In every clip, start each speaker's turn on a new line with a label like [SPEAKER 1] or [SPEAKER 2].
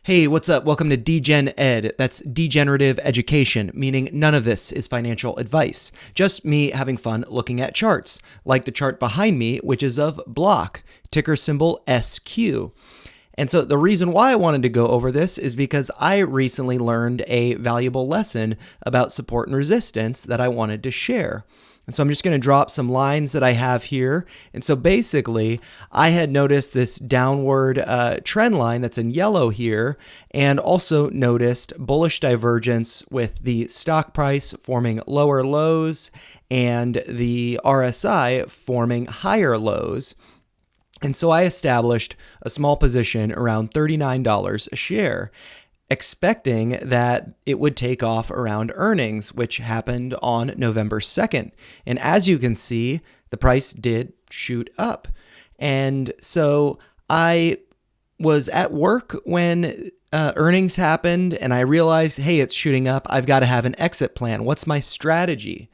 [SPEAKER 1] Hey, what's up? Welcome to Degen Ed. That's degenerative education, meaning none of this is financial advice. Just me having fun looking at charts, like the chart behind me, which is of Block, ticker symbol SQ. And so the reason why I wanted to go over this is because I recently learned a valuable lesson about support and resistance that I wanted to share. And so I'm just going to drop some lines that I have here. And so basically, I had noticed this downward trend line that's in yellow here, and also noticed bullish divergence with the stock price forming lower lows and the RSI forming higher lows. And so I established a small position around $39 a share, expecting that it would take off around earnings, which happened on November 2nd. And as you can see, the price did shoot up. And so I was at work when earnings happened, and I realized, hey, it's shooting up. I've got to have an exit plan. What's my strategy?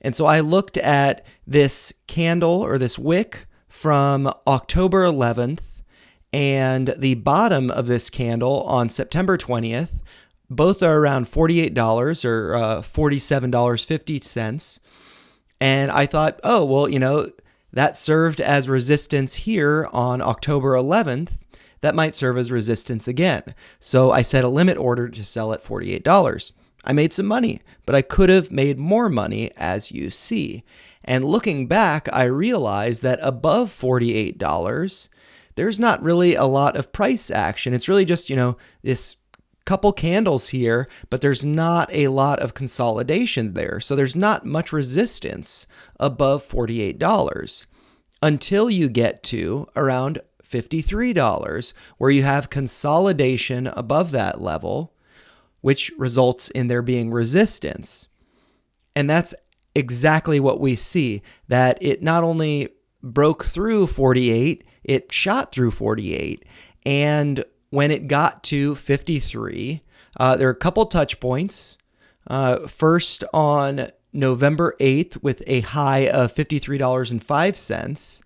[SPEAKER 1] And so I looked at this candle or this wick from October 11th and the bottom of this candle on September 20th. Both are around $48 or $47.50. And I thought, oh, well, that served as resistance here on October 11th. That might serve as resistance again. So I set a limit order to sell at $48. I made some money, but I could have made more money, as you see. And looking back, I realized that above $48, there's not really a lot of price action. It's really just, this couple candles here, but there's not a lot of consolidation there. So there's not much resistance above $48 until you get to around $53, where you have consolidation above that level, which results in there being resistance. And that's exactly what we see, that it not only broke through 48, it shot through 48. And when it got to 53, there are a couple touch points. First on November 8th with a high of $53.05.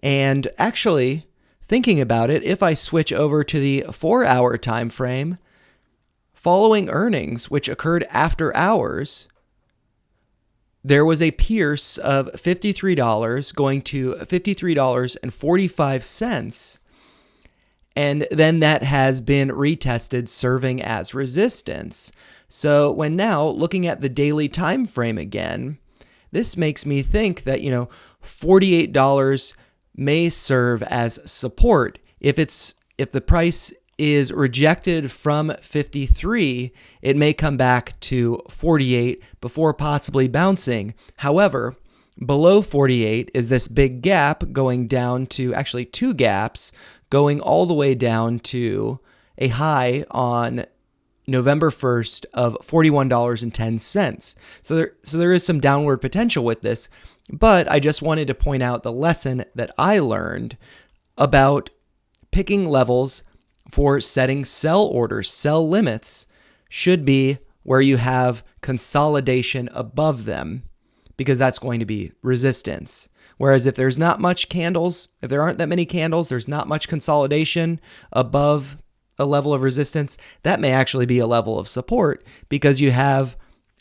[SPEAKER 1] And actually, thinking about it, if I switch over to the 4-hour time frame, following earnings, which occurred after hours, there was a pierce of $53 going to $53.45. And then that has been retested, serving as resistance. So when now looking at the daily time frame again, this makes me think that, $48 may serve as support. If the price is rejected from 53, it may come back to 48 before possibly bouncing. However, below 48 is this big gap going down to actually two gaps going all the way down to a high on November 1st of $41.10. So there is some downward potential with this, but I just wanted to point out the lesson that I learned about picking levels for setting sell orders. Sell limits should be where you have consolidation above them, because that's going to be resistance. Whereas if there's not much candles, if there aren't that many candles, there's not much consolidation above a level of resistance, that may actually be a level of support because you have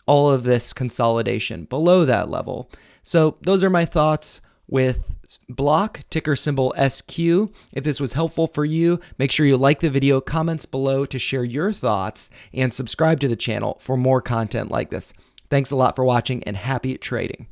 [SPEAKER 1] all of this consolidation below that level. So those are my thoughts with Block, ticker symbol SQ. If this was helpful for you, make sure you like the video, comments below to share your thoughts, and subscribe to the channel for more content like this. Thanks a lot for watching, and happy trading.